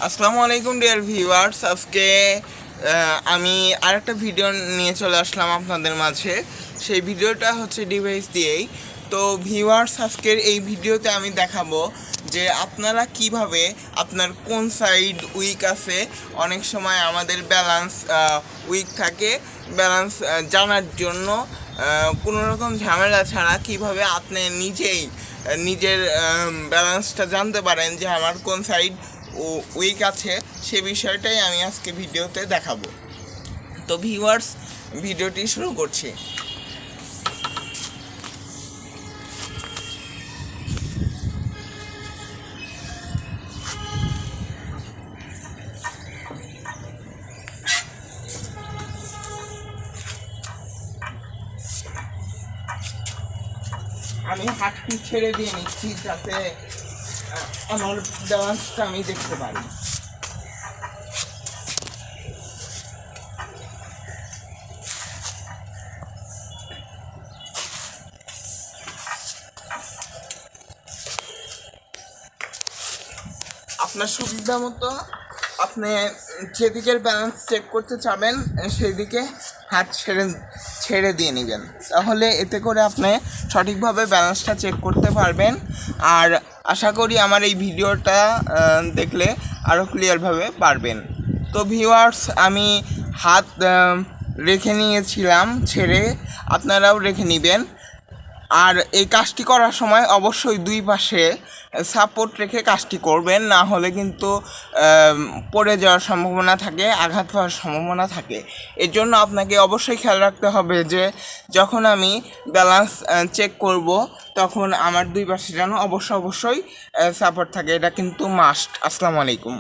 আসসালামু আলাইকুম dear viewers. আজকে আমি আরেকটা ভিডিও নিয়ে চলে আসলাম আপনাদের মাঝে। সেই ভিডিওটা হচ্ছে ডিভাইস দিয়েই। তো ভিউয়ার্স, আজকের এই ভিডিওতে আমি দেখাবো যে আপনারা কিভাবে আপনার কোন সাইড উইক আছে। অনেক সময় আমাদের ব্যালেন্স উইক থাকে। ব্যালেন্স জানার জন্য কোনো রকম ঝামেলা ছাড়া কিভাবে আপনি নিজেই নিজের ব্যালেন্সটা জানতে পারেন যে আমার কোন সাইড উইক আছে, সে বিষয়টাই আমি আজকে ভিডিওতে দেখাবো। তো ভিউয়ার্স, ভিডিওটি শুরু করছি। আমি হাতটি ছেড়ে দিয়ে নিচ্ছি যাতে আমার ব্যালেন্সটা আমি দেখতে পারি। আপনার সুবিধা মতো আপনি যেদিকের ব্যালেন্স চেক করতে চাবেন সেদিকে হাত ছেড়ে দিয়ে নেবেন, তাহলে এতে করে আপনি সঠিকভাবে ব্যালেন্সটা চেক করতে পারবেন। আর আশা করি আমার এই ভিডিওটা দেখলে আরও ক্লিয়ারভাবে পারবেন। তো ভিউয়ার্স, আমি হাত রেখে নিয়েছিলাম ছেড়ে, আপনারাও রেখে নেবেন। আর এই কাজটি করার সময় অবশ্যই দুই পাশে সাপোর্ট রেখে কাজটি করবেন, না হলে কিন্তু পড়ে যাওয়ার সম্ভাবনা থাকে, আঘাত পাওয়ার সম্ভাবনা থাকে। এর জন্য আপনাকে অবশ্যই খেয়াল রাখতে হবে যে যখন আমি ব্যালেন্স চেক করব তখন আমার দুই পাশে যেন অবশ্যই সাপোর্ট থাকে। এটা কিন্তু মাস্ট। আসসালামু আলাইকুম।